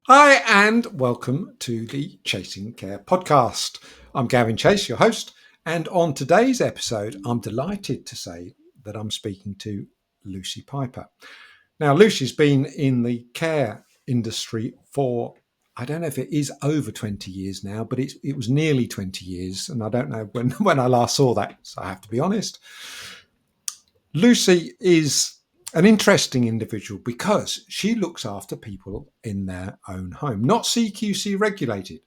Hi, and welcome to the Chasing Care podcast. I'm Gavin Chase, your host, and on today's episode, I'm delighted to say that I'm speaking to Lucy Piper. Now, Lucy's been in the care industry for, I don't know if it is over 20 years now, but it was nearly 20 years, and I don't know when I last saw that, so I have to be honest. Lucy is an interesting individual because she looks after people in their own home, not CQC regulated.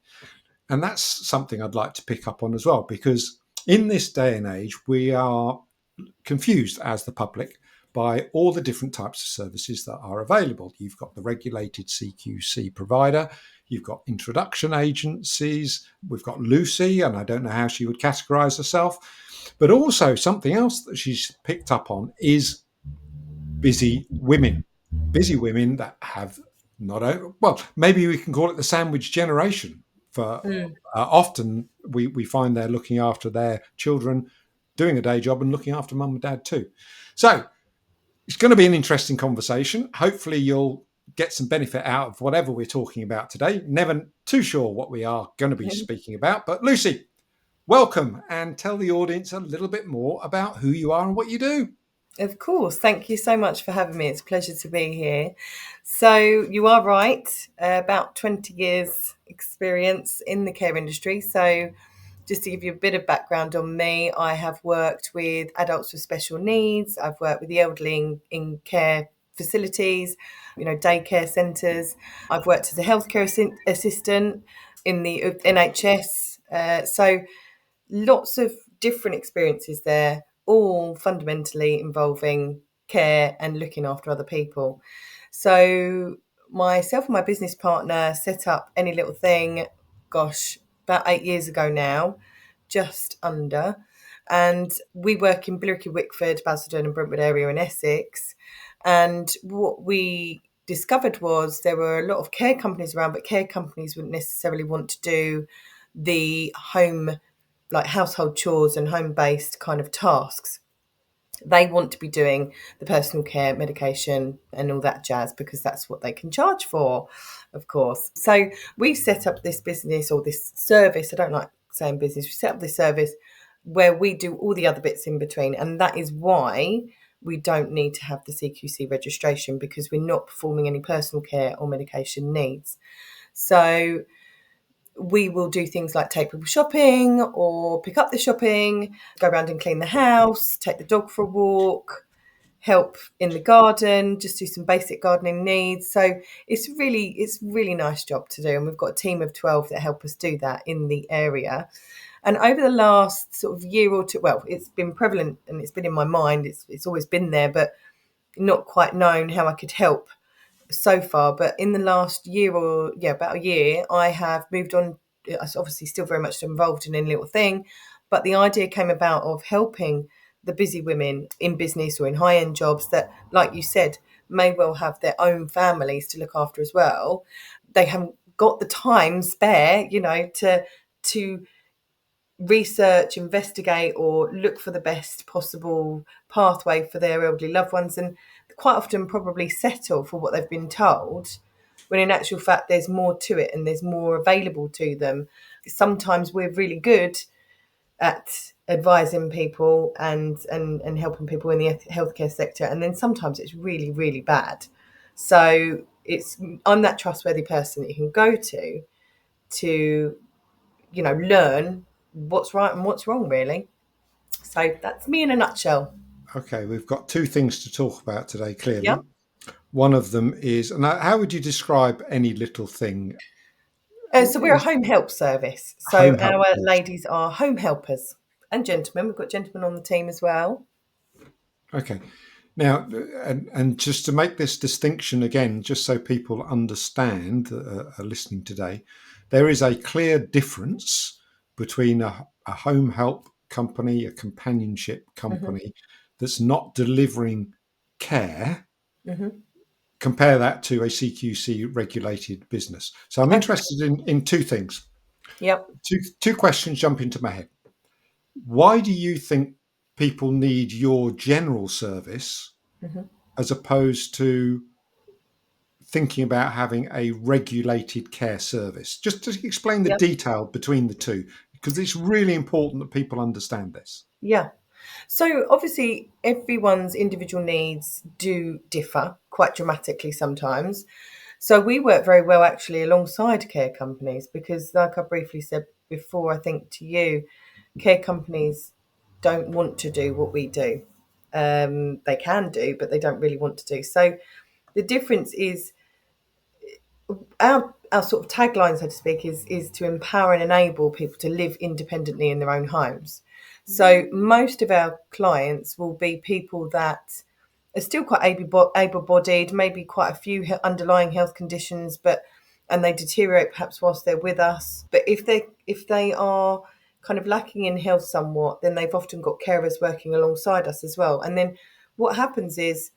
And that's something I'd like to pick up on as well, because in this day and age, we are confused as the public by all the different types of services that are available. You've got the regulated CQC provider, you've got introduction agencies, we've got Lucy, and I don't know how she would categorize herself, but also something else that she's picked up on is busy women that have not only, well, maybe we can call it the sandwich generation. For often we find they're looking after their children, doing a day job and looking after mum and dad too. So it's going to be an interesting conversation. Hopefully you'll get some benefit out of whatever we're talking about today. Never too sure what we are going to be speaking about, but Lucy, welcome, and tell the audience a little bit more about who you are and what you do. Of course. Thank you so much for having me. It's a pleasure to be here. So you are right, about 20 years experience in the care industry. So just to give you a bit of background on me, I have worked with adults with special needs. I've worked with the elderly in care facilities, daycare centres. I've worked as a healthcare assistant in the NHS. So lots of different experiences there, all fundamentally involving care and looking after other people. So myself and my business partner set up Any Little Thing, about 8 years ago now, just under. And we work in Billericay, Wickford, Basildon and Brentwood area in Essex. And what we discovered was there were a lot of care companies around, but care companies wouldn't necessarily want to do the home, like household chores and home-based kind of tasks. They want to be doing the personal care, medication and all that jazz because that's what they can charge for, of course. So we set up this business or this service. I don't like saying business. We set up this service where we do all the other bits in between. And that is why we don't need to have the CQC registration, because we're not performing any personal care or medication needs. So we will do things like take people shopping or pick up the shopping, go around and clean the house, take the dog for a walk, help in the garden, just do some basic gardening needs. So it's really nice job to do. And we've got a team of 12 that help us do that in the area. And over the last sort of year or two, well, it's been prevalent and it's been in my mind. It's always been there, but not quite known how I could help so far. But in the last year about a year, I have moved on. I was obviously still very much involved in Any Little Thing, but the idea came about of helping the busy women in business or in high-end jobs that, like you said, may well have their own families to look after as well. They haven't got the time spare, to research, investigate, or look for the best possible pathway for their elderly loved ones, and quite often probably settle for what they've been told, when in actual fact there's more to it and there's more available to them. Sometimes we're really good at advising people and helping people in the healthcare sector, and then sometimes it's really, really bad. So I'm that trustworthy person that you can go to learn what's right and what's wrong, really. So that's me in a nutshell. Okay, we've got two things to talk about today, clearly. Yeah. One of them is, and how would you describe Any Little Thing? So we're a home help service. So our ladies are home helpers and gentlemen. We've got gentlemen on the team as well. Okay. Now, and just to make this distinction again, just so people understand are listening today, there is a clear difference between a home help company, a companionship company that's not delivering care. Compare that to a CQC regulated business. So I'm interested in two things. Yep. Two questions jump into my head. Why do you think people need your general service Hmm. as opposed to thinking about having a regulated care service? Just to explain the Yeah. detail between the two, because it's really important that people understand this. Yeah. So obviously, everyone's individual needs do differ quite dramatically sometimes. So we work very well actually alongside care companies because, like I briefly said before, I think to you, care companies don't want to do what we do. They can do, but they don't really want to do. So the difference is our sort of tagline, so to speak, is to empower and enable people to live independently in their own homes. So most of our clients will be people that are still quite able-bodied, maybe quite a few underlying health conditions, but and they deteriorate perhaps whilst they're with us. But if they are kind of lacking in health somewhat, then they've often got carers working alongside us as well. And then what happens is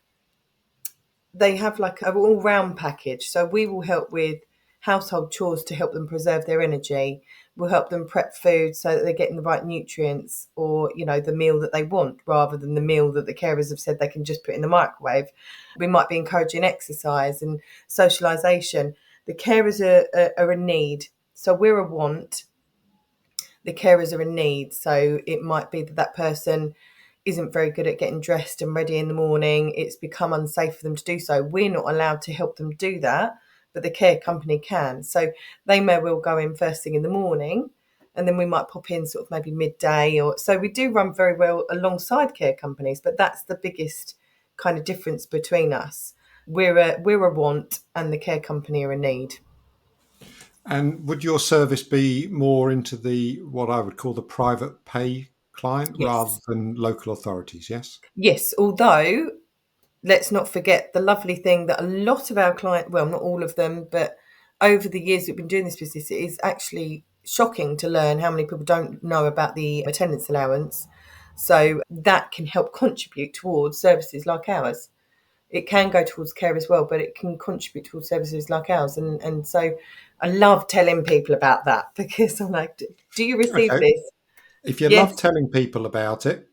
they have like an all round package. So we will help with household chores to help them preserve their energy. We'll help them prep food so that they're getting the right nutrients or, the meal that they want rather than the meal that the carers have said they can just put in the microwave. We might be encouraging exercise and socialisation. The carers are a need. So we're a want, the carers are in need. So it might be that that person isn't very good at getting dressed and ready in the morning. It's become unsafe for them to do so. We're not allowed to help them do that, but the care company can. So they may well go in first thing in the morning and then we might pop in sort of maybe midday or so. We do run very well alongside care companies, but that's the biggest kind of difference between us. We're a want and the care company are a need. And would your service be more into the what I would call the private pay client rather Yes. than local authorities? Yes. Yes, although let's not forget the lovely thing that a lot of our clients, well, not all of them, but over the years we've been doing this business, it is actually shocking to learn how many people don't know about the attendance allowance. So that can help contribute towards services like ours. It can go towards care as well, but it can contribute towards services like ours. And so I love telling people about that because I'm like, do you receive Okay. this? If you love Yes. telling people about it,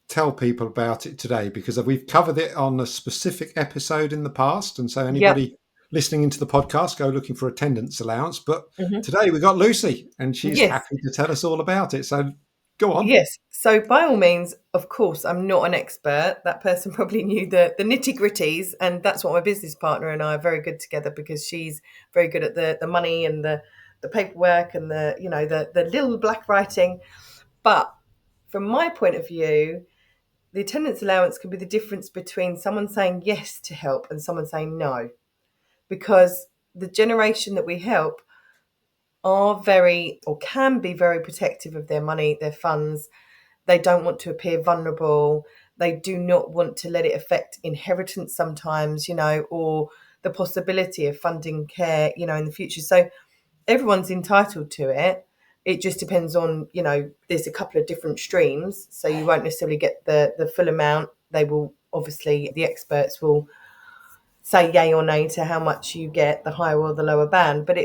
tell people about it today because we've covered it on a specific episode in the past. And so Yep. anybody listening into the podcast, go looking for attendance allowance. But Hmm. today we got Lucy and she's Yes. happy to tell us all about it. So go on. Yes. So by all means, of course, I'm not an expert. That person probably knew the nitty gritties, and that's what my business partner and I are very good together because she's very good at the money and the paperwork and the little black writing. But from my point of view, the attendance allowance can be the difference between someone saying yes to help and someone saying no, because the generation that we help are very or can be very protective of their money, their funds. They don't want to appear vulnerable. They do not want to let it affect inheritance sometimes, or the possibility of funding care, in the future. So everyone's entitled to it. It just depends on, there's a couple of different streams. So you won't necessarily get the full amount. They will obviously, the experts will say yay or nay to how much you get, the higher or the lower band. But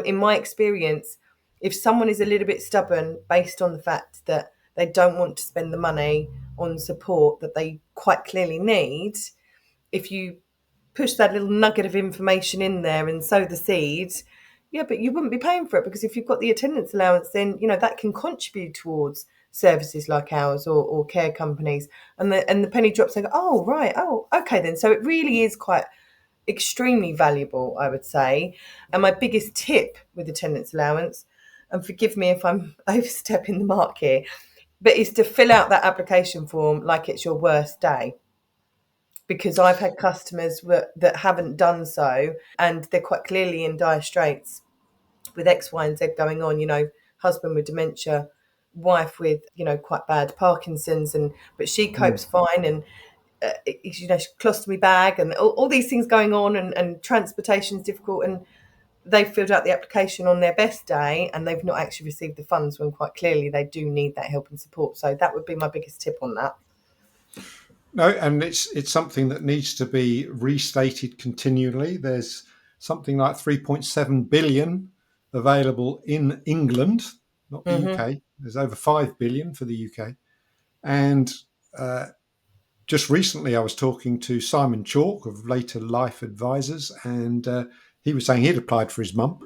in my experience, if someone is a little bit stubborn based on the fact that they don't want to spend the money on support that they quite clearly need, if you push that little nugget of information in there and sow the seeds, yeah, but you wouldn't be paying for it because if you've got the attendance allowance, then that can contribute towards services like ours or care companies, and the penny drops and go, oh right, oh okay then. So it really is quite extremely valuable, I would say. And my biggest tip with attendance allowance, and forgive me if I'm overstepping the mark here, but is to fill out that application form like it's your worst day, because I've had customers that haven't done so and they're quite clearly in dire straits with X, Y, and Z going on, husband with dementia, wife with, quite bad Parkinson's, but she Mm. copes fine and she colostomy bag and all these things going on and transportation is difficult, and they've filled out the application on their best day and they've not actually received the funds when quite clearly they do need that help and support. So that would be my biggest tip on that. No, and it's something that needs to be restated continually. There's something like 3.7 billion available in England, not the Hmm. UK. There's over 5 billion for the UK. And uh, just recently, I was talking to Simon Chalk of Later Life Advisors, and he was saying he'd applied for his mum,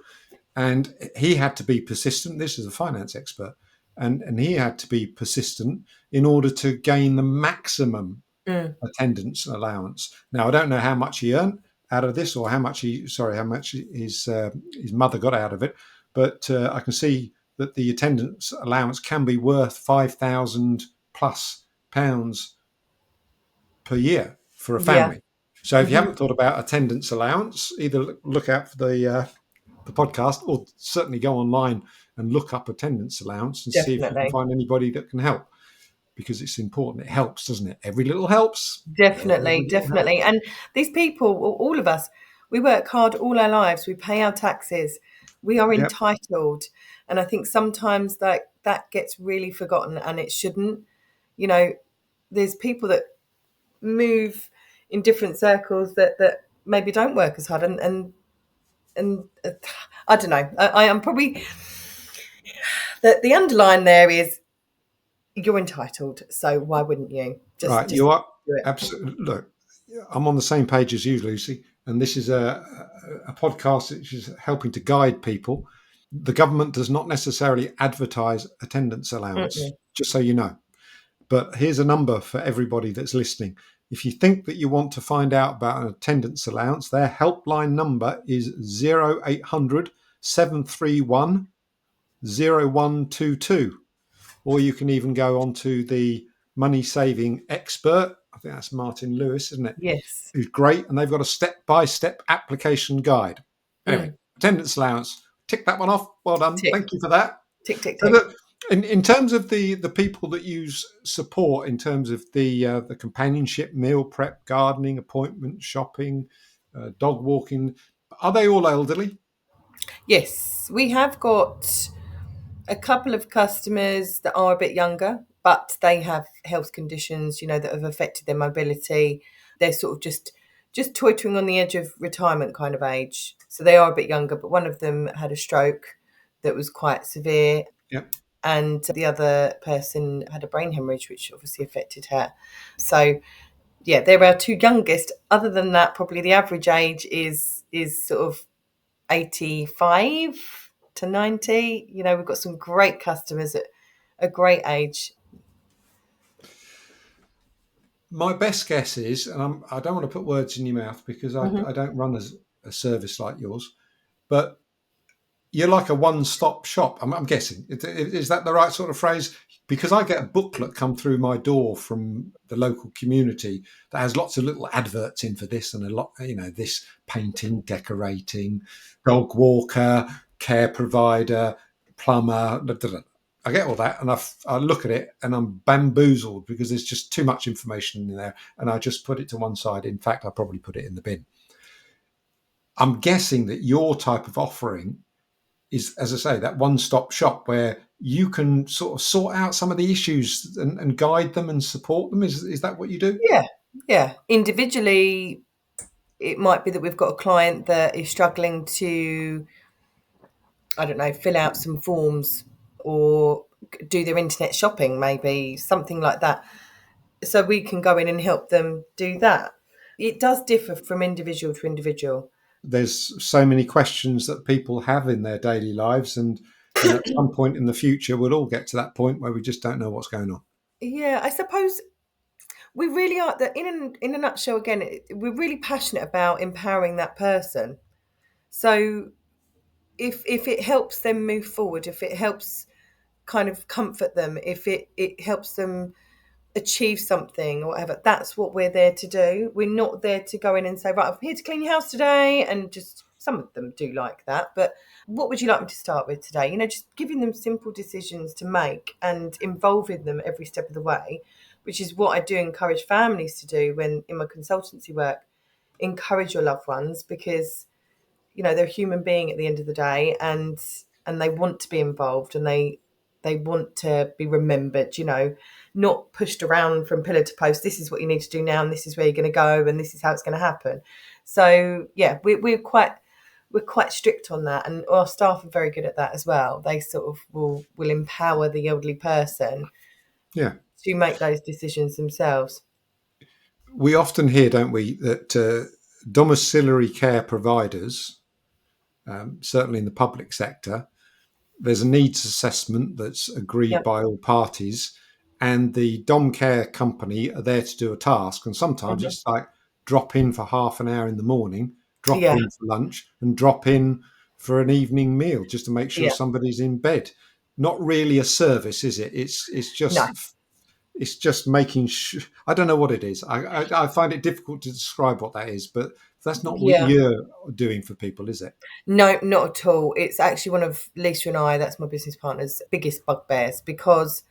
and he had to be persistent. This is a finance expert, and he had to be persistent in order to gain the maximum Mm. attendance allowance. Now, I don't know how much he earned out of this, or how much his mother got out of it, but I can see that the attendance allowance can be worth £5,000+ per year for a Yeah. family. So if you Hmm. haven't thought about attendance allowance, either look out for the podcast, or certainly go online and look up attendance allowance and see if you can Definitely. find anybody that can help, because it's important. It helps, doesn't it? Every little helps. Definitely, Every little definitely. helps. And these people, all of us, we work hard all our lives. We pay our taxes. We are Yeah. entitled. And I think sometimes that gets really forgotten, and it shouldn't. You know, there's people that move in different circles that maybe don't work as hard, and I don't know. I am probably the underline there is you're entitled. So why wouldn't you Right. just You are do it? absolutely. Look, I'm on the same page as you, Lucy, and this is a podcast which is helping to guide people. The government does not necessarily advertise attendance allowance, Mm-mm. just so you know. But here's a number for everybody that's listening. If you think that you want to find out about an attendance allowance, their helpline number is 0800 731 0122. Or you can even go on to the money saving expert. I think that's Martin Lewis, isn't it? Yes. Who's great. And they've got a step by step application guide. Anyway, Mm. attendance allowance. Tick that one off. Well done. Tick, Thank you for that. tick, tick, So tick. look, in terms of the people that use support, in terms of the companionship, meal prep, gardening, appointment, shopping, dog walking, are they all elderly? Yes, we have got a couple of customers that are a bit younger, but they have health conditions, that have affected their mobility. They're sort of just toitering on the edge of retirement kind of age. So they are a bit younger, but one of them had a stroke that was quite severe, Yeah. and the other person had a brain hemorrhage, which obviously affected her. So yeah, they're our two youngest. Other than that, probably the average age is sort of 85 to 90. We've got some great customers at a great age. My best guess is, and I don't want to put words in your mouth because Hmm. I don't run a service like yours, but you're like a one-stop shop. I'm guessing. Is that the right sort of phrase? Because I get a booklet come through my door from the local community that has lots of little adverts in for this and a lot, this painting, decorating, dog walker, care provider, plumber. Da, da, da. I get all that, and I look at it, and I'm bamboozled because there's just too much information in there, and I just put it to one side. In fact, I probably put it in the bin. I'm guessing that your type of offering is, as I say, that one-stop shop where you can sort of sort out some of the issues and guide them and support them. Is that what you do? Yeah, yeah. Individually, it might be that we've got a client that is struggling to, I don't know, fill out some forms or do their internet shopping, maybe something like that. So we can go in and help them do that. It does differ from individual to individual. There's so many questions that people have in their daily lives, and at some point in the future, we'll all get to that point where we just don't know what's going on. Yeah, I suppose we really are. In a nutshell, again, we're really passionate about empowering that person. So if it helps them move forward, if it helps kind of comfort them, if it helps them achieve something or whatever, that's what we're there to do. We're not there to go in and say, right, I'm here to clean your house today, and just some of them do like that. But what would you like me to start with today? Just giving them simple decisions to make and involving them every step of the way, which is what I do encourage families to do when in my consultancy work. Encourage your loved ones, because they're a human being at the end of the day, and they want to be involved, and they want to be remembered, not pushed around from pillar to post. This is what you need to do now, and this is where you're going to go, and this is how it's going to happen. So yeah, we're quite strict on that, and our staff are very good at that as well. They sort of will empower the elderly person Yeah. to make those decisions themselves. We often hear, don't we, that domiciliary care providers, certainly in the public sector, there's a needs assessment that's agreed Yep. by all parties, and the dom care company are there to do a task. And sometimes Mhm. it's like drop in for half an hour in the morning, drop Yeah. in for lunch, and drop in for an evening meal just to make sure Yeah. somebody's in bed. Not really a service, is it? No. It's just making sure. I don't know what it is. I find it difficult to describe what that is, but that's not what Yeah. you're doing for people, is it? No, not at all. It's actually one of Lisa and I, that's my business partner's biggest bugbears, because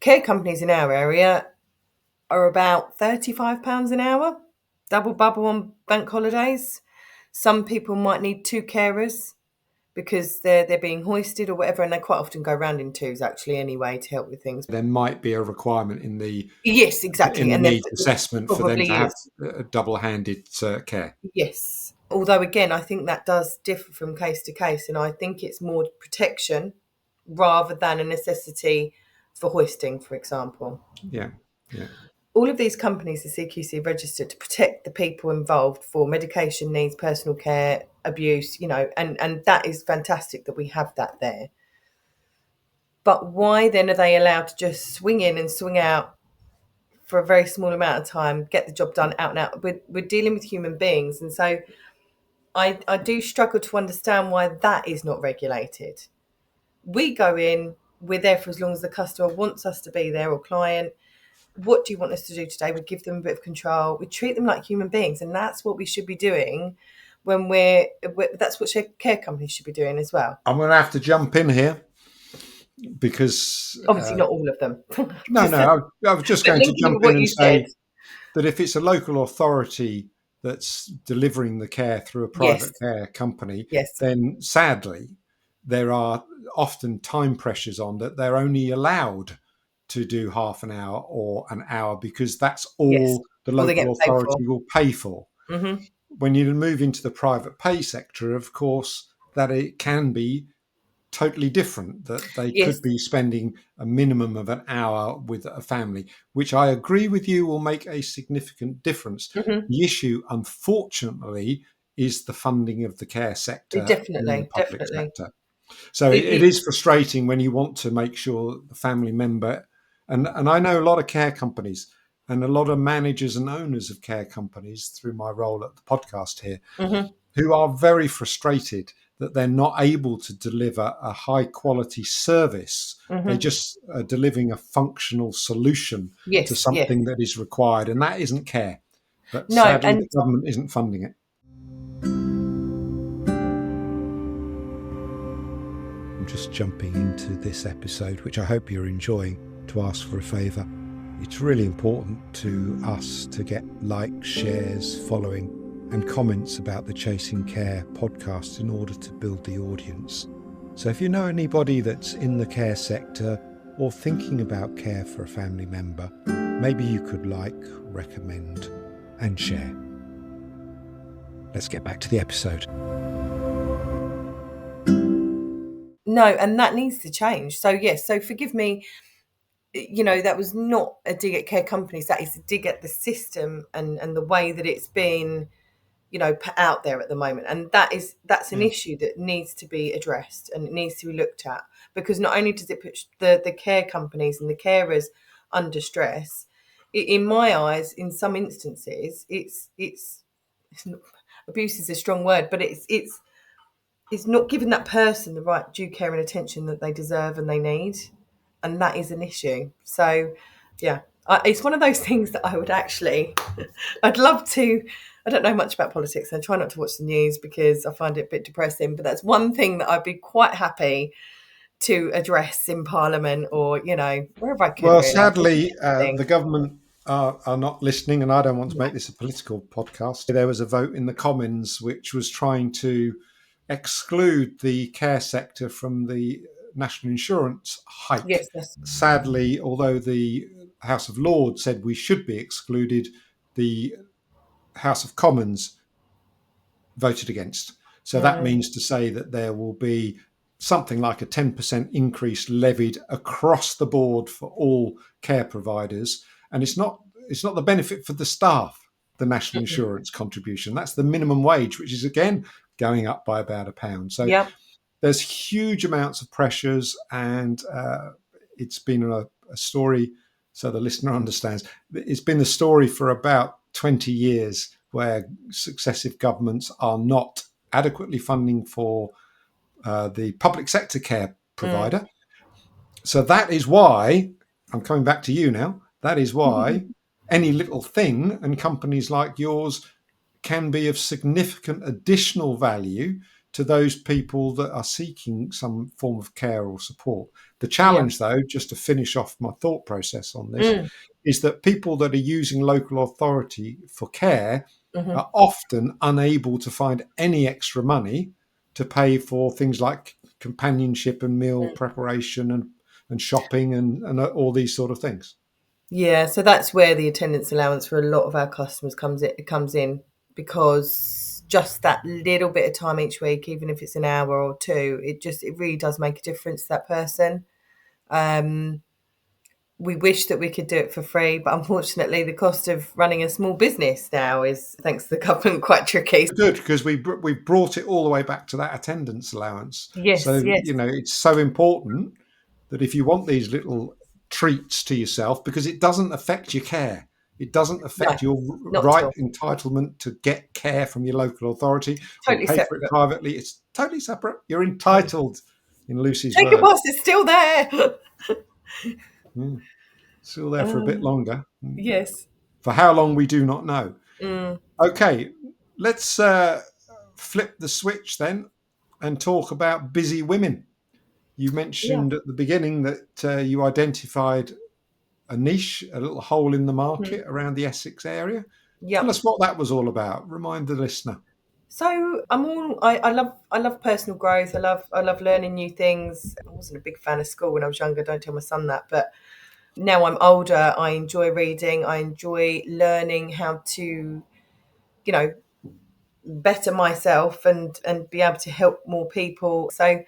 care companies in our area are about £35 an hour, double bubble on bank holidays. Some people might need two carers because they're being hoisted or whatever, and they quite often go round in twos actually anyway to help with things. There might be a requirement in the Yes, exactly, and there needs assessment for them to probably have is. double-handed care. Yes. Although again, I think that does differ from case to case, and I think it's more protection rather than a necessity for hoisting, for example. Yeah, yeah. All of these companies are CQC registered to protect the people involved for medication needs, personal care, abuse, and that is fantastic that we have that there. But why then are they allowed to just swing in and swing out for a very small amount of time, get the job done out and out? We're dealing with human beings. And so I do struggle to understand why that is not regulated. We go in, we're there for as long as the customer wants us to be there, or client. What do you want us to do today? We give them a bit of control. We treat them like human beings, and that's what we should be doing when that's what care companies should be doing as well. I'm going to have to jump in here because Obviously, not all of them. no, Just, no, I was just but going to linking with jump in what and you said, say that if it's a local authority that's delivering the care through a yes, private care company, yes, then sadly there are often time pressures on that they're only allowed to do half an hour or an hour because that's yes, all the all they local get paid for. authority will pay for. Hmm. When you move into the private pay sector, of course, that it can be totally different, that they Yes. could be spending a minimum of an hour with a family, which I agree with you will make a significant difference. Hmm. The issue, unfortunately, is the funding of the care sector in the Definitely, public definitely. sector. So it It, is frustrating when you want to make sure the family member, and I know a lot of care companies and a lot of managers and owners of care companies through my role at the podcast here, hmm. who are very frustrated that they're not able to deliver a high quality service. They Hmm. just are delivering a functional solution to Yes, yes. something that is required, and that isn't care. But No, sadly, and the government isn't funding it. I'm just jumping into this episode, which I hope you're enjoying, to ask for a favour. It's really important to us to get likes, shares, following, and comments about the Chasing Care podcast in order to build the audience. So if you know anybody that's in the care sector or thinking about care for a family member, maybe you could like, recommend, and share. Let's get back to the episode. no, and that needs to change. So yes, so forgive me, that was not a dig at care companies. That is a dig at the system and the way that it's been, put out there at the moment. And that's an Yeah. issue that needs to be addressed and it needs to be looked at, because not only does it put the care companies and the carers under stress, in my eyes, in some instances, it's not, abuse is a strong word, but it's not giving that person the right due care and attention that they deserve and they need, and that is an issue. So, yeah, it's one of those things that I would actually, I'd love to. I don't know much about politics. I try not to watch the news because I find it a bit depressing. But that's one thing that I'd be quite happy to address in Parliament or wherever I could. Well, Really, I think sadly, it's a thing. the government are not listening, and I don't want to make this a political podcast. There was a vote in the Commons which was trying to exclude the care sector from the national insurance hike. Yes, that's. Sadly, although the House of Lords said we should be excluded, the House of Commons voted against. So that Mm, means to say that there will be something like a 10% increase levied across the board for all care providers. And it's not the benefit for the staff, the national insurance contribution. That's the minimum wage, which is again going up by about £1. So Yeah. there's huge amounts of pressures, and it's been a story, so the listener understands. It's been a story for about 20 years where successive governments are not adequately funding for the public sector care Mm. provider. So that is why, I'm coming back to you now, that is why any little thing and companies like yours can be of significant additional value to those people that are seeking some form of care or support. The Yeah. challenge, though, just to finish off my thought process on this, Mm. is that people that are using local authority for care Hmm. are often unable to find any extra money to pay for things like companionship and meal preparation and shopping and all these sort of things. Yeah, so that's where the attendance allowance for a lot of our customers comes in, because just that little bit of time each week, even if it's an hour or two, it really does make a difference to that person. Um, we wish that we could do it for free, but unfortunately, the cost of running a small business now is, thanks to the government, quite tricky. Good, because we've brought it all the way back to that attendance allowance. Yes, So yes, it's so important that if you want these little treats to yourself, because it doesn't affect your care, it doesn't no, affect your not at right all. entitlement to get care from your local authority or Totally pay for it separate. privately. It's totally separate. You're entitled, in Lucy's Take a words. bus, it's still there. Mm, still there for a bit Um, longer. yes. For how long we do not know. Mm, Okay, let's flip the switch then and talk about busy women. You yeah. mentioned at the beginning that you identified a niche, a little hole in the Mhm. market around the Essex area. Tell Yep. us what that was all about. Remind the listener. So I love personal growth. I love learning new things. I wasn't a big fan of school when I was younger. Don't tell my son that. But now I'm older, I enjoy reading. I enjoy learning how to, you know, better myself and be able to help more people. So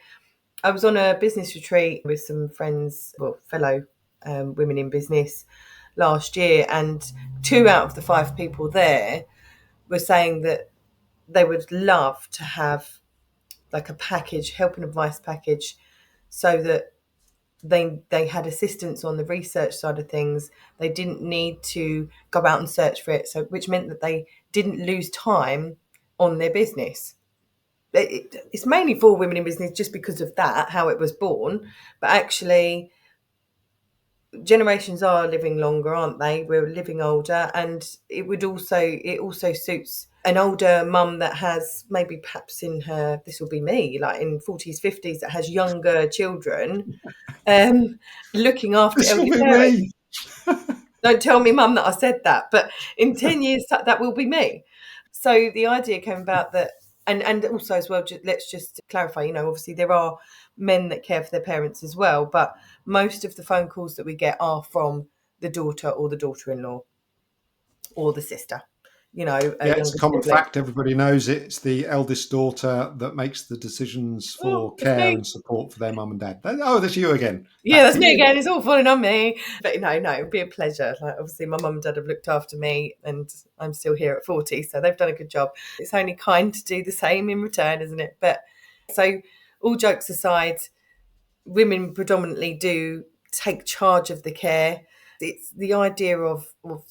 I was on a business retreat with some friends, well, fellow women in business last year, and two out of the five people there were saying that they would love to have like a package, help and advice package, so that they had assistance on the research side of things. They didn't need to go out and search for it, so which meant that they didn't lose time on their business. It's mainly for women in business just because of that, how it was born. But actually, generations are living longer, aren't they? We're living older, and it also suits an older mum that has maybe perhaps in her, this will be me, like in 40s, 50s, that has younger children, um, looking after This will elderly be parents. me. Don't tell me, mum, that I said that, but in 10 years, that will be me. So the idea came about that, and also as well, let's just clarify, obviously there are men that care for their parents as well, but most of the phone calls that we get are from the daughter or the daughter-in-law or the sister, a Yeah, it's a younger common sibling. fact. Everybody knows it. It's the eldest daughter that makes the decisions Oh, for it's care me. and support for their mum and dad. Oh, that's you again. Yeah, Back that's to me you. again. It's all falling on me. But no, it'd be a pleasure. Like, obviously, my mum and dad have looked after me, and I'm still here at 40, so they've done a good job. It's only kind to do the same in return, isn't it? But so, all jokes aside, women predominantly do take charge of the care. It's the idea of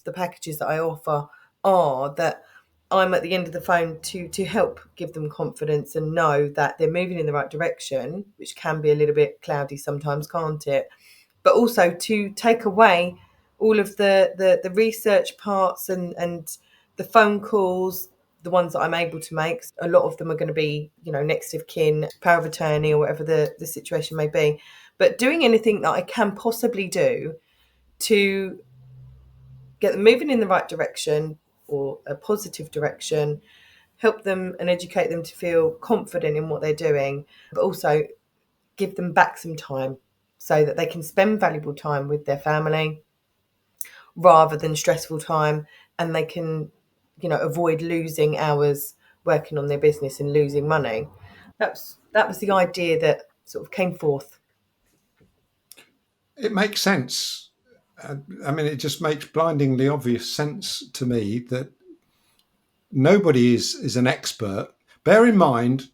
the packages that I offer are that I'm at the end of the phone to help give them confidence and know that they're moving in the right direction, which can be a little bit cloudy sometimes, can't it? But also to take away all of the research parts and the phone calls, the ones that I'm able to make. A lot of them are going to be, next of kin, power of attorney, or whatever the situation may be. But doing anything that I can possibly do to get them moving in the right direction or a positive direction, help them and educate them to feel confident in what they're doing, but also give them back some time so that they can spend valuable time with their family rather than stressful time, and they can, avoid losing hours working on their business and losing money. That was the idea, that sort of came forth? It makes sense. I mean, it just makes blindingly obvious sense to me that nobody is an expert. Bear in mind,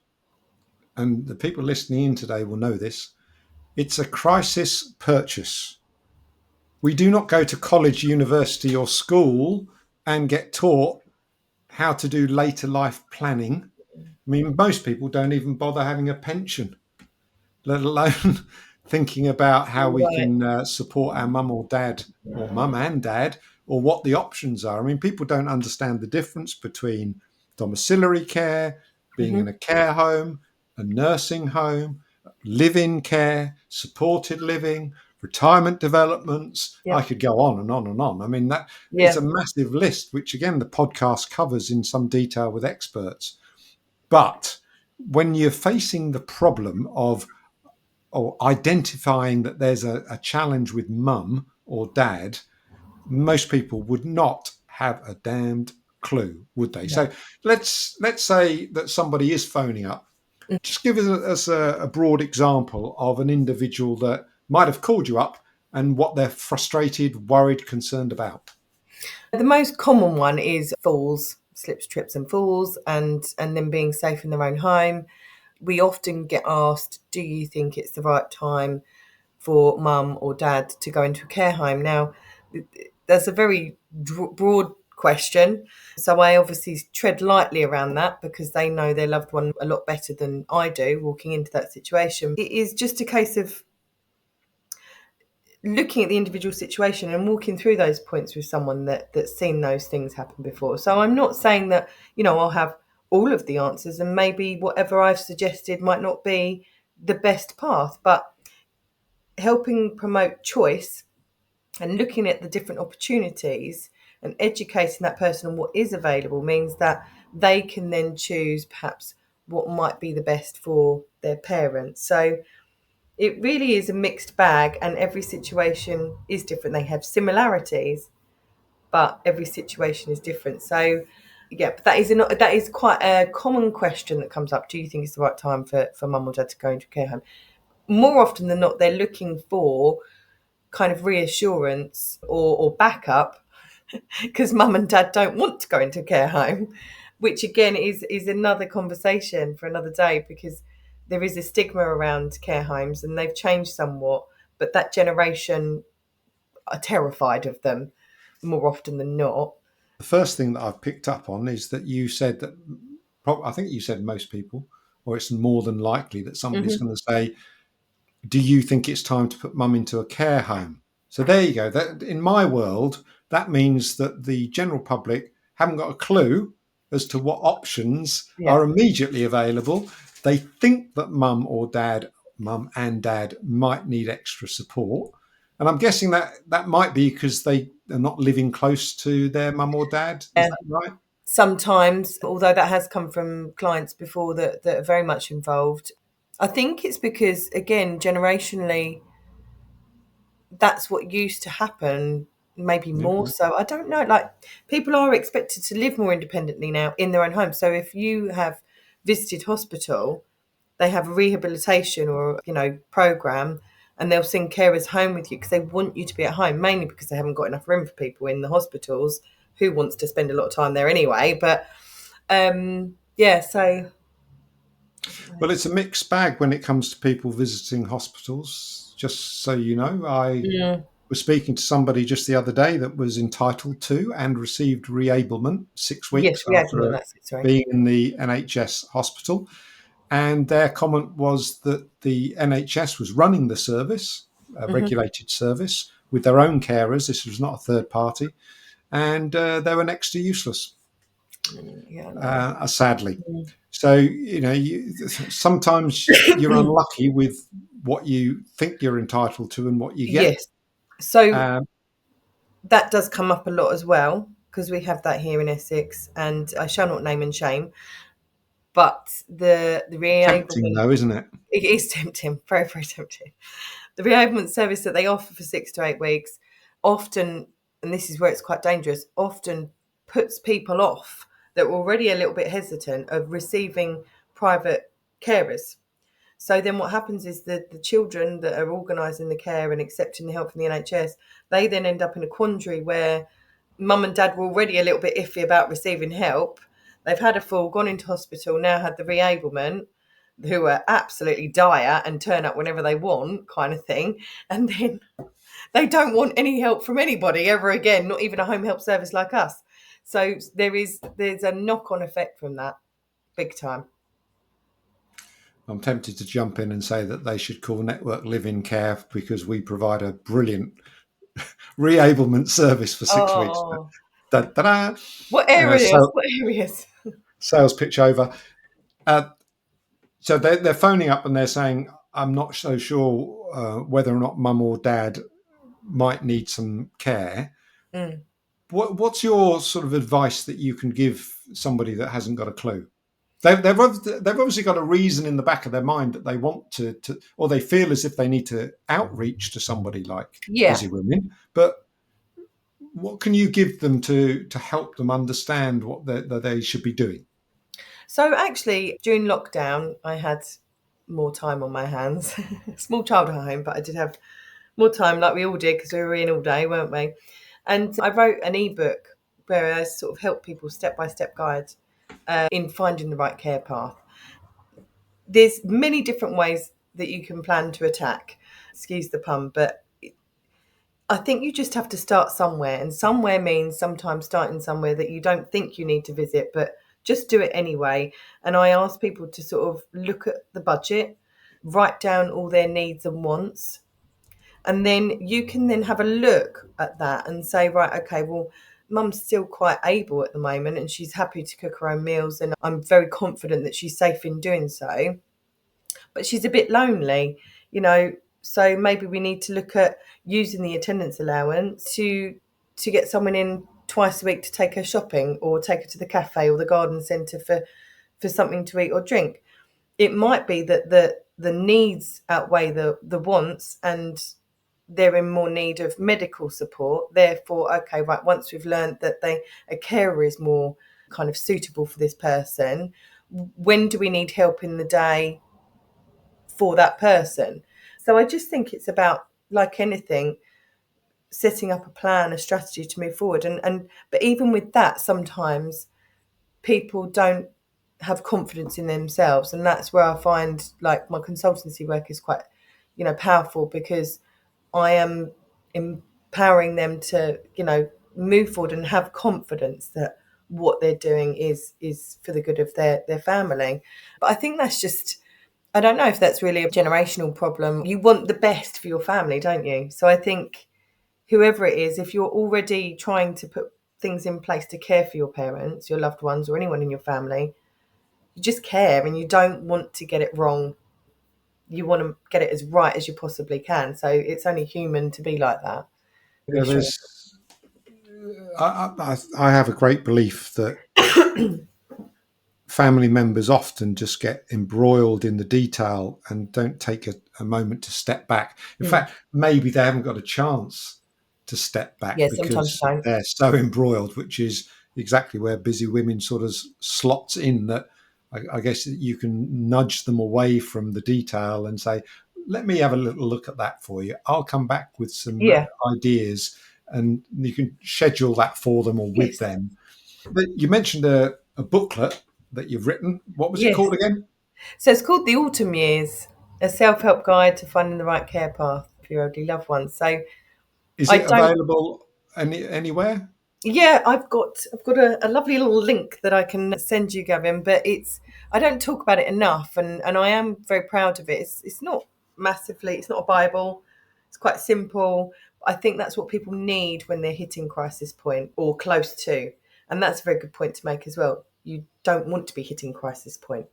and the people listening in today will know this, it's a crisis purchase. We do not go to college, university, or school and get taught how to do later life planning. I mean, most people don't even bother having a pension, let alone thinking about how we Right. can support our mum or dad, or mum and dad, or what the options are. I mean, people don't understand the difference between domiciliary care, being in Hmm. a care home, a nursing home, live in care, supported living, retirement developments. I Yeah. could go on and on and on. I mean, that it's Yeah. a massive list, which again, the podcast covers in some detail with experts. But when you're facing the problem of or identifying that there's a challenge with mum or dad, most people would not have a damned clue, would they? No. So let's say that somebody is phoning up. Just give us a broad example of an individual that might have called you up and what they're frustrated, worried, concerned about. The most common one is falls, slips, trips, and falls, and them being safe in their own home. We often get asked, "Do you think it's the right time for mum or dad to go into a care home?" Now, that's a very broad question. So I obviously tread lightly around that because they know their loved one a lot better than I do walking into that situation. It is just a case of looking at the individual situation and walking through those points with someone that's seen those things happen before. So I'm not saying that, I'll have all of the answers, and maybe whatever I've suggested might not be the best path, but helping promote choice and looking at the different opportunities and educating that person on what is available means that they can then choose perhaps what might be the best for their parents. So it really is a mixed bag, and every situation is different. They have similarities, but every situation is different. So yeah, but that is quite a common question that comes up. Do you think it's the right time for mum or dad to go into a care home? More often than not, they're looking for kind of reassurance or backup because mum and dad don't want to go into a care home, which again is another conversation for another day, because there is a stigma around care homes and they've changed somewhat, but that generation are terrified of them more often than not. The first thing that I've picked up on is that you said that, I think you said most people, or it's more than likely that somebody's Hmm. going to say, do you think it's time to put mum into a care home? So there you go. That, in my world, that means that the general public haven't got a clue as to what options Yeah. are immediately available. They think that mum and dad might need extra support. And I'm guessing that that might be because they are not living close to their mum or dad. Is Yeah. that right? Sometimes, although that has come from clients before that are very much involved. I think it's because, again, generationally, that's what used to happen, maybe Yeah. more so. I don't know. Like, people are expected to live more independently now in their own home. So if you have visited hospital, they have a rehabilitation or, program, and they'll send carers home with you because they want you to be at home, mainly because they haven't got enough room for people in the hospitals. Who wants to spend a lot of time there anyway? But yeah, so Well, it's a mixed bag when it comes to people visiting hospitals. Just so you know, I mm, was speaking to somebody just the other day that was entitled to and received reablement 6 weeks yes, we had them on after that. Sorry. being in the NHS hospital. And their comment was that the NHS was running the service, a Hmm. regulated service, with their own carers. This was not a third party. And they were next to useless, Yeah, no. sadly. Mm. So, sometimes you're unlucky with what you think you're entitled to and what you get. Yes. So Um, that does come up a lot as well, because we have that here in Essex, and I shall not name and shame, but the Tempting, reablement, though, isn't it? it is tempting, very, very tempting. The reablement service that they offer for 6 to 8 weeks often, and this is where it's quite dangerous, often puts people off that were already a little bit hesitant of receiving private carers. So then what happens is that the children that are organising the care and accepting the help from the NHS, they then end up in a quandary where mum and dad were already a little bit iffy about receiving help. They've had a fall, gone into hospital, now had the reablement, who are absolutely dire and turn up whenever they want, kind of thing. And then they don't want any help from anybody ever again, not even a home help service like us. So there's a knock-on effect from that, big time. I'm tempted to jump in and say that they should call Network Living Care because we provide a brilliant reablement service for 6 weeks. Oh, Da, da, da. what areas? So What areas? sales pitch over. Uh, so they're phoning up and they're saying, I'm not so sure whether or not mum or dad might need some care. Mm. What's your sort of advice that you can give somebody that hasn't got a clue? They've obviously got a reason in the back of their mind that they want to, or they feel as if they need to outreach to somebody like Yeah. Busy Women. But what can you give them to help them understand what they should be doing? So actually, during lockdown, I had more time on my hands. Small child at home, but I did have more time, like we all did, because we were in all day, weren't we? And I wrote an ebook where I sort of help people step by step guide in finding the right care path. There's many different ways that you can plan to attack. Excuse the pun, but I think you just have to start somewhere, and somewhere means sometimes starting somewhere that you don't think you need to visit, but just do it anyway. And I ask people to sort of look at the budget, write down all their needs and wants, and then you can then have a look at that and say, right, okay, well, mum's still quite able at the moment and she's happy to cook her own meals, and I'm very confident that she's safe in doing so, but she's a bit lonely, you know. So maybe we need to look at using the attendance allowance to get someone in twice a week to take her shopping or take her to the cafe or the garden centre for something to eat or drink. It might be that the needs outweigh the wants, and they're in more need of medical support. Therefore, okay, right, once we've learned that a carer is more kind of suitable for this person, when do we need help in the day for that person? So I just think it's about, like anything, setting up a plan, a strategy to move forward. And but even with that, sometimes people don't have confidence in themselves, and that's where I find like my consultancy work is quite, powerful, because I am empowering them to, move forward and have confidence that what they're doing is for the good of their family. But I think that's just, I don't know if that's really a generational problem. You want the best for your family, don't you? So I think whoever it is, if you're already trying to put things in place to care for your parents, your loved ones, or anyone in your family, you just care and you don't want to get it wrong. You want to get it as right as you possibly can. So it's only human to be like that, for Yeah, sure. I have a great belief that family members often just get embroiled in the detail and don't take a moment to step back. In Mm. fact, maybe they haven't got a chance to step back Yeah, sometimes because don't. they're so embroiled, which is exactly where Busy Women sort of slots in. That I guess you can nudge them away from the detail and say, let me have a little look at that for you. I'll come back with some Yeah. ideas, and you can schedule that for them or with Yes. them. You mentioned a booklet that you've written. What was it Yes. called again? So it's called The Autumn Years, a self-help guide to finding the right care path for your elderly loved ones. So Is I it don't. available anywhere? Yeah, I've got a lovely little link that I can send you, Gavin. But I don't talk about it enough, and I am very proud of it. It's not massively. It's not a Bible. It's quite simple. I think that's what people need when they're hitting crisis point or close to, and that's a very good point to make as well. You don't want to be hitting crisis point,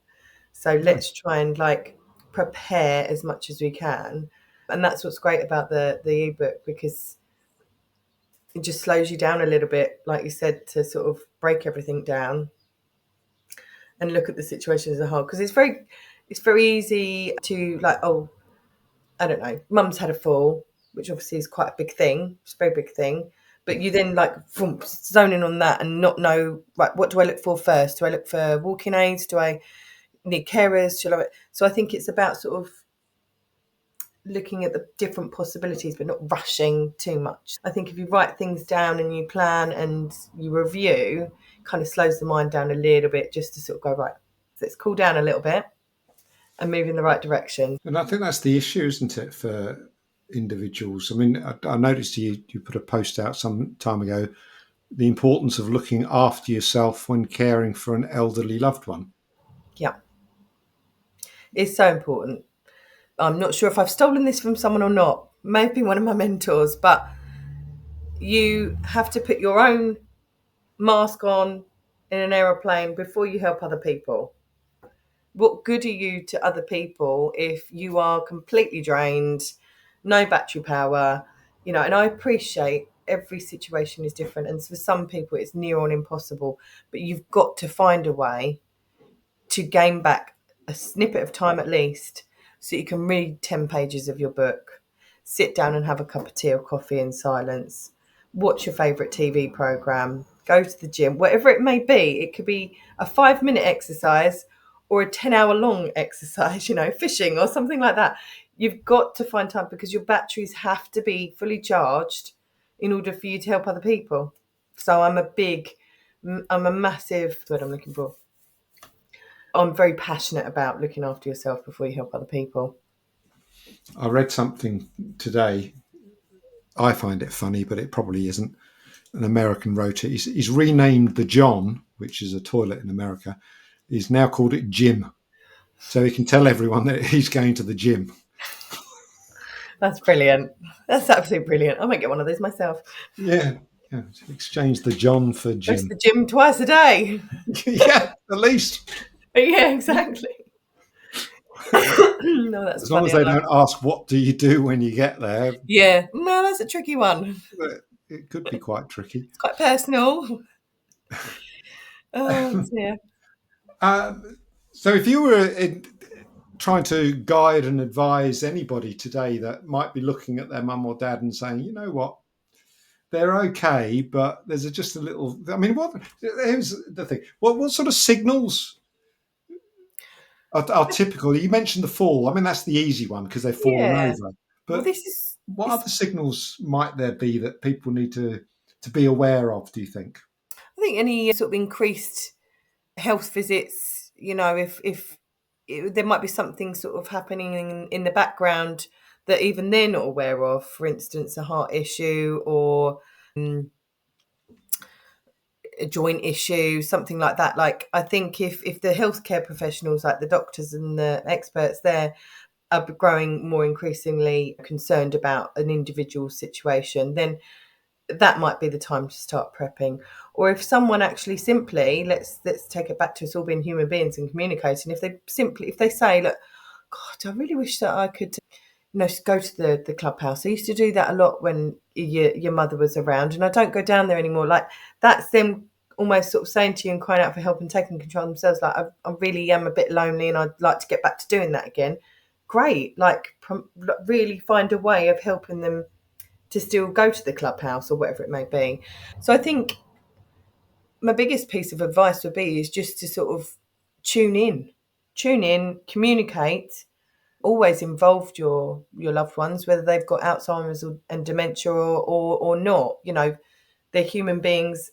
so No. let's try and like prepare as much as we can, and that's what's great about the ebook, because it just slows you down a little bit, like you said, to sort of break everything down and look at the situation as a whole. Because it's very easy to like, oh, I don't know, mum's had a fall, which obviously is quite a big thing. It's a very big thing. But you then like zone in on that and not know, right, what do I look for first? Do I look for walking aids? Do I, need carers, so I think it's about sort of looking at the different possibilities but not rushing too much. I think if you write things down and you plan and you review, kind of slows the mind down a little bit, just to sort of go, right, let's cool down a little bit and move in the right direction. And I think that's the issue, isn't it, for individuals? I mean, I noticed you put a post out some time ago, the importance of looking after yourself when caring for an elderly loved one. Yeah, it's so important. I'm not sure if I've stolen this from someone or not, maybe one of my mentors, but you have to put your own mask on in an aeroplane before you help other people. What good are you to other people if you are completely drained, no battery power? And I appreciate every situation is different, and for some people it's near on impossible, but you've got to find a way to gain back a snippet of time at least, so you can read 10 pages of your book, sit down and have a cup of tea or coffee in silence, watch your favourite TV programme, go to the gym, whatever it may be. It could be a 5-minute exercise or a 10-hour long exercise, fishing or something like that. You've got to find time, because your batteries have to be fully charged in order for you to help other people. So I'm a massive, what I'm looking for. I'm very passionate about looking after yourself before you help other people. I read something today. I find it funny, but it probably isn't. An American wrote it. He's renamed the John, which is a toilet in America. He's now called it Jim, so he can tell everyone that he's going to the gym. That's brilliant. That's absolutely brilliant. I might get one of those myself. Yeah, yeah. Exchange the John for Go to Jim. the gym twice a day. Yeah, at least. Yeah, exactly. No, that's As long funny. as I they like don't ask what do you do when you get there, Yeah, no, that's a tricky one. it could be quite tricky. It's quite personal. Oh, dear. Um, so, if you were trying to guide and advise anybody today that might be looking at their mum or dad and saying, you know what, they're okay, but there's just a little. I mean, what? Here's the thing. What sort of signals are typical? You mentioned the fall. I mean, that's the easy one because they've fallen Yeah. over. Well, But what other signals might there be that people need to be aware of? Do you think? I think any sort of increased health visits, if there might be something sort of happening in the background that even they're not aware of, for instance, a heart issue or a joint issue, something like that. Like, I think if the healthcare professionals, like the doctors and the experts there, are growing more increasingly concerned about an individual situation, then that might be the time to start prepping. Or if someone actually simply, let's take it back to us all being human beings and communicating. If they say, look, God, I really wish that I could, go to the clubhouse. I used to do that a lot when your mother was around, and I don't go down there anymore. Like, that's them almost sort of saying to you and crying out for help and taking control of themselves. Like, I really am a bit lonely, and I'd like to get back to doing that again. Great. Like, really find a way of helping them to still go to the clubhouse or whatever it may be. So I think my biggest piece of advice would be is just to sort of tune in, communicate, always involve your loved ones, whether they've got Alzheimer's and dementia or not. They're human beings,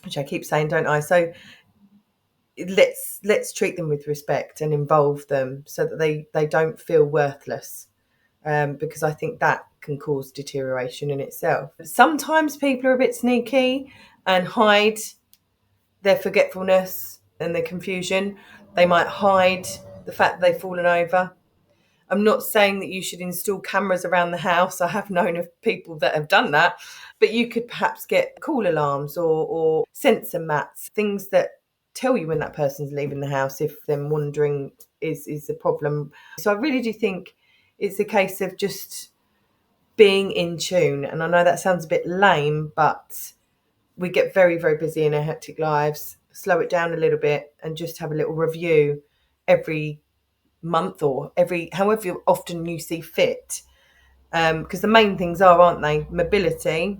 which I keep saying, don't I? So let's treat them with respect and involve them so that they don't feel worthless. Because I think that can cause deterioration in itself. Sometimes people are a bit sneaky and hide their forgetfulness and their confusion. They might hide the fact that they've fallen over. I'm not saying that you should install cameras around the house. I have known of people that have done that, but you could perhaps get call alarms or sensor mats, things that tell you when that person's leaving the house if them wandering is a problem. So I really do think it's a case of just being in tune. And I know that sounds a bit lame, but we get very, very busy in our hectic lives. Slow it down a little bit and just have a little review every month or every however often you see fit. Because the main things are, aren't they? Mobility,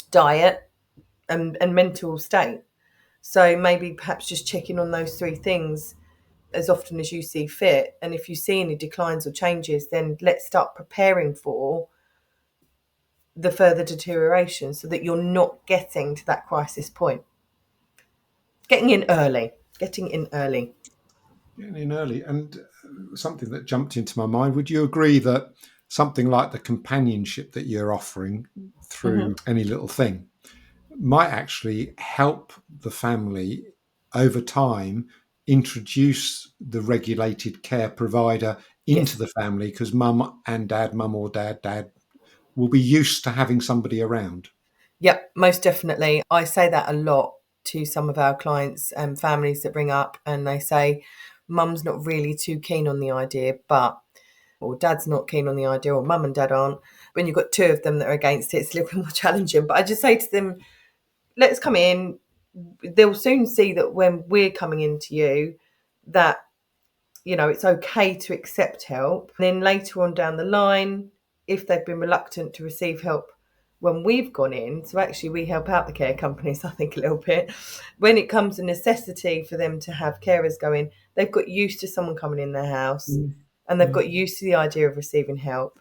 diet, and mental state. So maybe perhaps just checking on those three things as often as you see fit. And if you see any declines or changes, then let's start preparing for the further deterioration so that you're not getting to that crisis point. Getting in early. Getting in early. Getting in early. And something that jumped into my mind, would you agree that something like the companionship that you're offering Hmm. through any little thing might actually help the family over time introduce the regulated care provider into Yes. the family, because mum and dad, mum or dad will be used to having somebody around. Yep, most definitely. I say that a lot to some of our clients and families that bring up, and they say, mum's not really too keen on the idea, but, or dad's not keen on the idea, or mum and dad aren't. When you've got two of them that are against it, it's a little bit more challenging. But I just say to them, let's come in. They'll soon see that when we're coming into you, that it's okay to accept help. And then later on down the line, if they've been reluctant to receive help when we've gone in, so actually we help out the care companies, I think, a little bit. When it comes a necessity for them to have carers go in, they've got used to someone coming in their house Mm, and they've mm, got used to the idea of receiving help,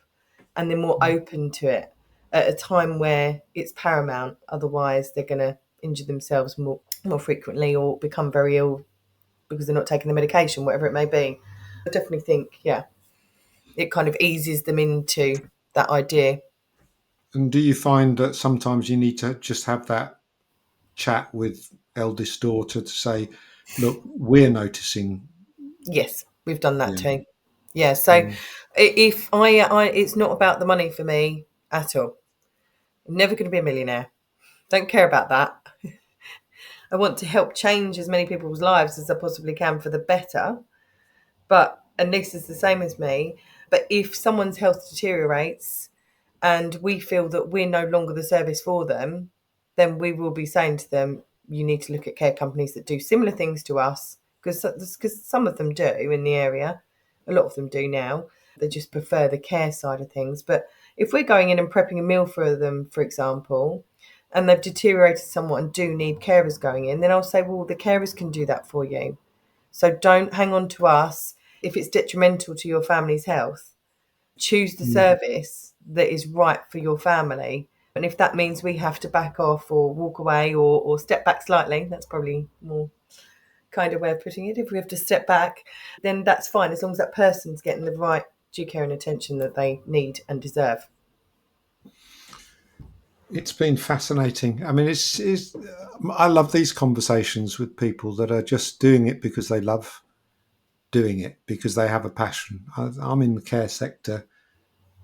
and they're more open to it at a time where it's paramount. Otherwise, they're going to injure themselves more frequently or become very ill because they're not taking the medication, whatever it may be. I definitely think, yeah, it kind of eases them into that idea. And do you find that sometimes you need to just have that chat with eldest daughter to say, look, we're noticing, Yes, we've done that yeah, too. Yeah, so mm, if it's not about the money for me at all. I'm never going to be a millionaire. Don't care about that. I want to help change as many people's lives as I possibly can for the better. But, and this is the same as me, but if someone's health deteriorates and we feel that we're no longer the service for them, then we will be saying to them, you need to look at care companies that do similar things to us, because some of them do in the area. A lot of them do now. They just prefer the care side of things. But if we're going in and prepping a meal for them, for example, and they've deteriorated somewhat and do need carers going in, then I'll say, well, the carers can do that for you. So don't hang on to us if it's detrimental to your family's health. Choose the mm. service that is right for your family. And if that means we have to back off or walk away or step back slightly, that's probably more kind of way of putting it. If we have to step back, then that's fine, as long as that person's getting the right due care and attention that they need and deserve. It's been fascinating. I mean, I love these conversations with people that are just doing it because they love doing it, because they have a passion. I'm in the care sector,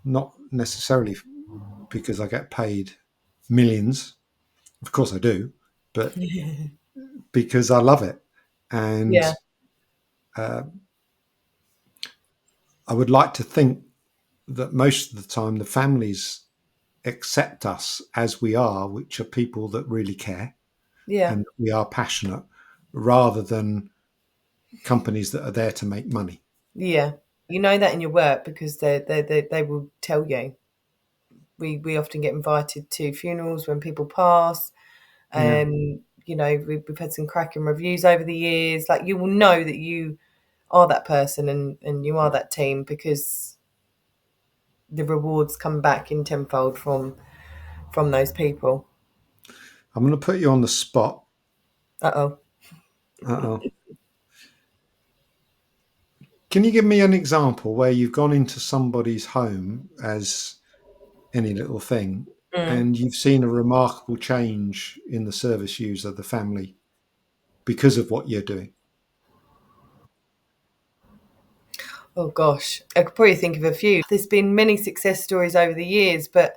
not necessarily because I get paid millions. Of course I do, but because I love it. And Yeah, uh, I would like to think that most of the time the families accept us as we are, which are people that really care yeah, and we are passionate, rather than companies that are there to make money. yeah. You know that in your work because they will tell you. We often get invited to funerals when people pass. Yeah. We've had some cracking reviews over the years. Like, you will know that you are that person and you are that team because the rewards come back in tenfold from those people. I'm going to put you on the spot. Uh-oh. Uh-oh. Can you give me an example where you've gone into somebody's home as any little thing Mm. and you've seen a remarkable change in the service user, the family, because of what you're doing? Oh gosh, I could probably think of a few. There's been many success stories over the years, but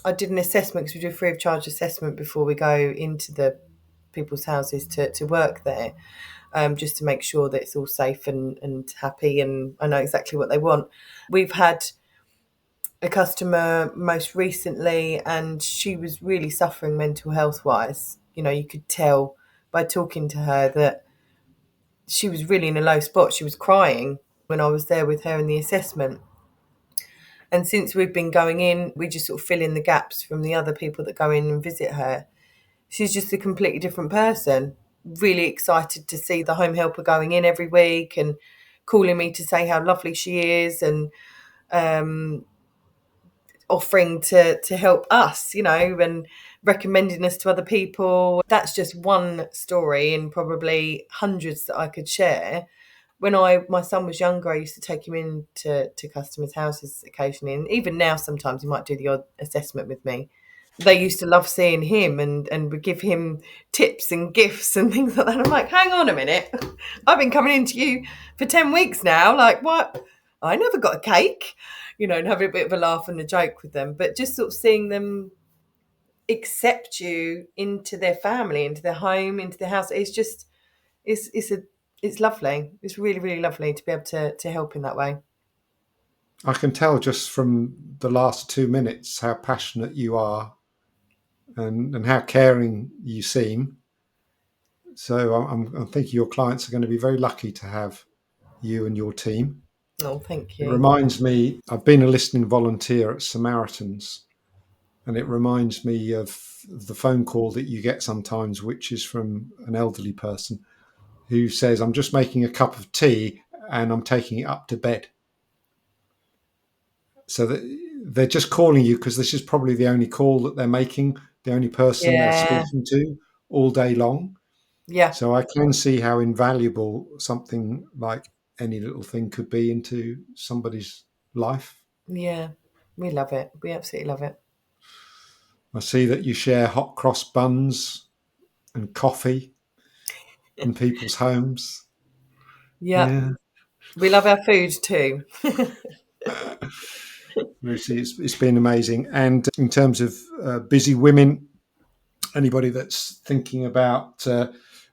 I did an assessment because we do a free of charge assessment before we go into the people's houses to work there, just to make sure that it's all safe and happy and I know exactly what they want. We've had a customer most recently and she was really suffering mental health wise. You could tell by talking to her that she was really in a low spot. She was crying when I was there with her in the assessment. And since we've been going in, we just sort of fill in the gaps from the other people that go in and visit her. She's just a completely different person. really excited to see the home helper going in every week and calling me to say how lovely she is, and um, offering to help us, and recommending us to other people. That's just one story in probably hundreds that I could share. When my son was younger, I used to take him in to customers' houses occasionally, and even now sometimes he might do the odd assessment with me. They used to love seeing him and would give him tips and gifts and things like that. I'm like, hang on a minute, I've been coming into you for 10 weeks now. Like, what? I never got a cake, and having a bit of a laugh and a joke with them. But just sort of seeing them accept you into their family, into their home, into their house, it's lovely. It's really, really lovely to be able to help in that way. I can tell just from the last 2 minutes how passionate you are, and how caring you seem. So I'm thinking your clients are going to be very lucky to have you and your team. Oh, thank It you. reminds me, I've been a listening volunteer at Samaritans, and it reminds me of the phone call that you get sometimes, which is from an elderly person who says, I'm just making a cup of tea and I'm taking it up to bed. So that they're just calling you because this is probably the only call that they're making, the only person they're Yeah, speaking to all day long. yeah, So I can see how invaluable something like Any Little Thing could be into somebody's life. yeah. We love it. We absolutely love it. I see that you share hot cross buns and coffee in people's homes. Yeah, Yeah. we love our food too. Lucy, it's been amazing. And in terms of busy women, anybody that's thinking about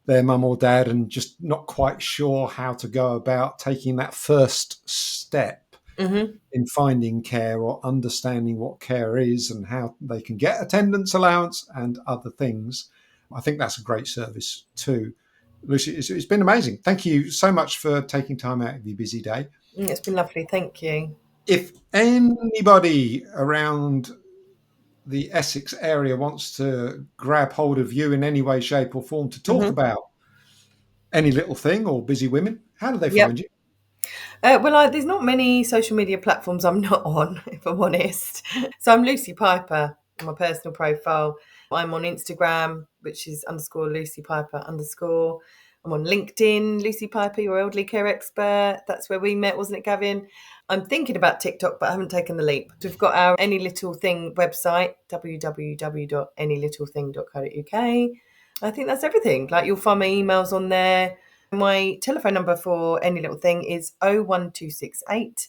their mum or dad and just not quite sure how to go about taking that first step Hmm. in finding care or understanding what care is and how they can get attendance allowance and other things, I think that's a great service too. Lucy, it's been amazing. Thank you so much for taking time out of your busy day. It's been lovely. Thank you. If anybody around the Essex area wants to grab hold of you in any way, shape, or form to talk Hmm. about Any Little Thing or Busy Women, how do they Yep. find you? There's not many social media platforms I'm not on, if I'm honest. So I'm Lucy Piper on my personal profile. I'm on Instagram, which is underscore Lucy Piper underscore. I'm on LinkedIn, Lucy Piper, your elderly care expert. That's where we met, wasn't it, Gavin? I'm thinking about TikTok, but I haven't taken the leap. We've got our Any Little Thing website, www.anylittlething.co.uk. I think that's everything. Like, you'll find my emails on there. My telephone number for Any Little Thing is 01268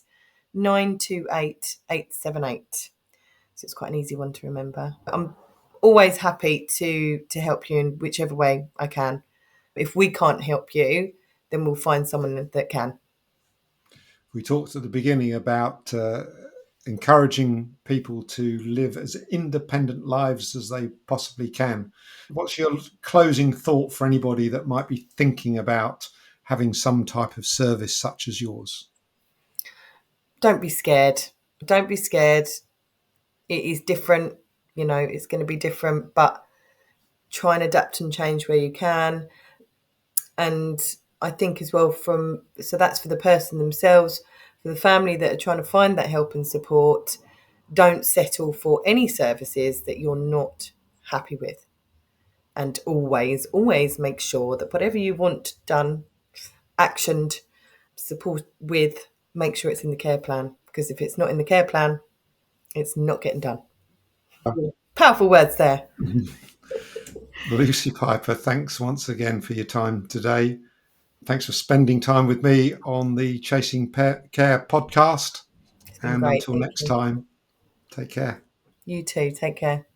928 878. So it's quite an easy one to remember. I'm always happy to help you in whichever way I can. If we can't help you, then we'll find someone that can. We talked at the beginning about encouraging people to live as independent lives as they possibly can. What's your closing thought for anybody that might be thinking about having some type of service such as yours? Don't be scared. Don't be scared. It is different. It's going to be different, but try and adapt and change where you can. And I think as well, so that's for the person themselves, for the family that are trying to find that help and support. Don't settle for any services that you're not happy with, and always make sure that whatever you want done, actioned, support with, make sure it's in the care plan, because if it's not in the care plan, it's not getting done. Powerful words there. Lucy Piper, thanks once again for your time today. Thanks for spending time with me on the Chasing Care podcast. It's been And great. until Thank next you. time, take care. You too. Take care.